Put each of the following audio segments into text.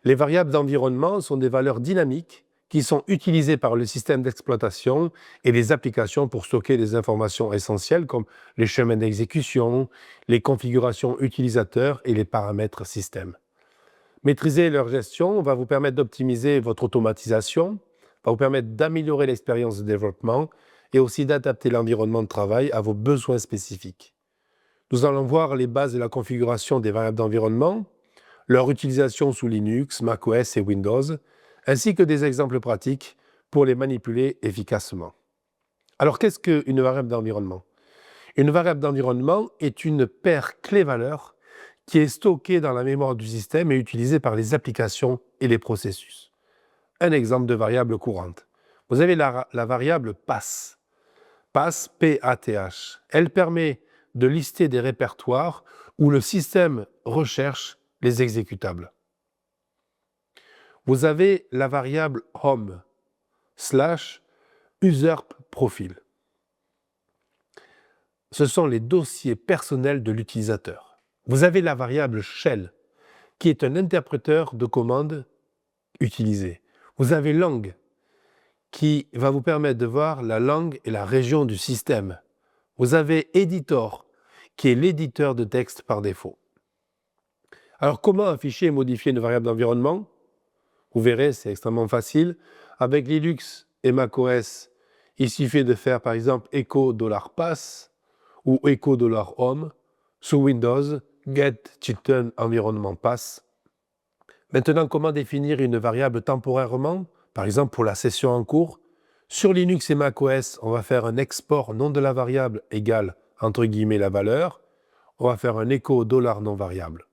Les variables d'environnement sont des valeurs dynamiques qui sont utilisées par le système d'exploitation et les applications pour stocker des informations essentielles comme les chemins d'exécution, les configurations utilisateurs et les paramètres système. Maîtriser leur gestion va vous permettre d'optimiser votre automatisation, va vous permettre d'améliorer l'expérience de développement et aussi d'adapter l'environnement de travail à vos besoins spécifiques. Nous allons voir les bases de la configuration des variables d'environnement, leur utilisation sous Linux, macOS et Windows, ainsi que des exemples pratiques pour les manipuler efficacement. Alors, qu'est-ce qu'une variable d'environnement? Une variable d'environnement est une paire clé-valeur qui est stockée dans la mémoire du système et utilisée par les applications et les processus. Un exemple de variable courante. Vous avez la variable path. Path, P-A-T-H. Elle permet de lister des répertoires où le système recherche les exécutables. Vous avez la variable home / usurp profile. Ce sont les dossiers personnels de l'utilisateur. Vous avez la variable shell, qui est un interpréteur de commandes utilisées. Vous avez lang, qui va vous permettre de voir la langue et la région du système. Vous avez editor, qui est l'éditeur de texte par défaut. Alors, comment afficher et modifier une variable d'environnement? Vous verrez, c'est extrêmement facile. Avec Linux et macOS, il suffit de faire par exemple echo $path ou echo $home. Sous Windows, get chiton environnement path. Maintenant, comment définir une variable temporairement? Par exemple, pour la session en cours. Sur Linux et macOS, on va faire un export nom de la variable égale, entre guillemets, la valeur. On va faire un echo $non variable.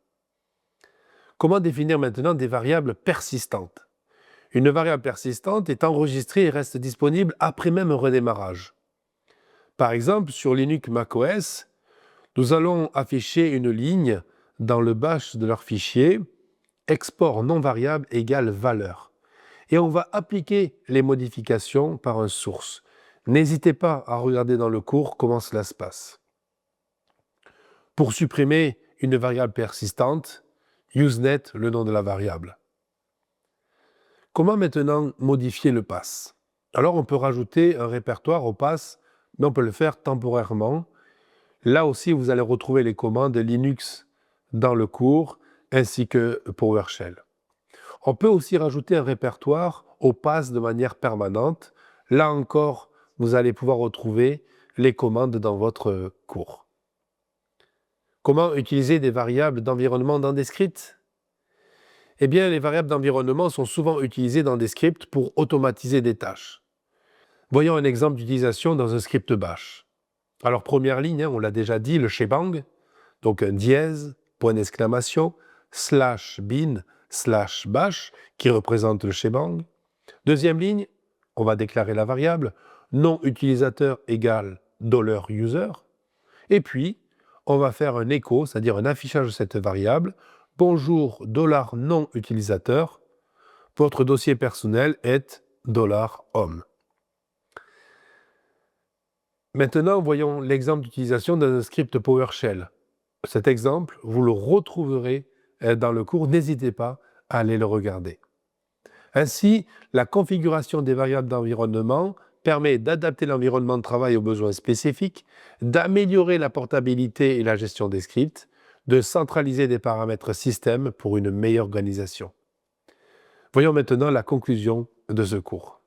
Comment définir maintenant des variables persistantes? Une variable persistante est enregistrée et reste disponible après même un redémarrage. Par exemple, sur Linux macOS, nous allons afficher une ligne dans le bash de leur fichier export non variable égale valeur. Et on va appliquer les modifications par un source. N'hésitez pas à regarder dans le cours comment cela se passe. Pour supprimer une variable persistante, usenet le nom de la variable. Comment maintenant modifier le path? Alors on peut rajouter un répertoire au path, mais on peut le faire temporairement. Là aussi, vous allez retrouver les commandes Linux dans le cours, ainsi que PowerShell. On peut aussi rajouter un répertoire au path de manière permanente. Là encore, vous allez pouvoir retrouver les commandes dans votre cours. Comment utiliser des variables d'environnement dans des scripts? Eh bien, les variables d'environnement sont souvent utilisées dans des scripts pour automatiser des tâches. Voyons un exemple d'utilisation dans un script bash. Alors, première ligne, on l'a déjà dit, le shebang, donc un dièse, point d'exclamation, /bin /bash, qui représente le shebang. Deuxième ligne, on va déclarer la variable, nom utilisateur égale $user. Et puis, on va faire un écho, c'est-à-dire un affichage de cette variable. Bonjour, $non utilisateur. Votre dossier personnel est $home. Maintenant, voyons l'exemple d'utilisation d'un script PowerShell. Cet exemple, vous le retrouverez dans le cours. N'hésitez pas à aller le regarder. Ainsi, la configuration des variables d'environnement permet d'adapter l'environnement de travail aux besoins spécifiques, d'améliorer la portabilité et la gestion des scripts, de centraliser des paramètres système pour une meilleure organisation. Voyons maintenant la conclusion de ce cours.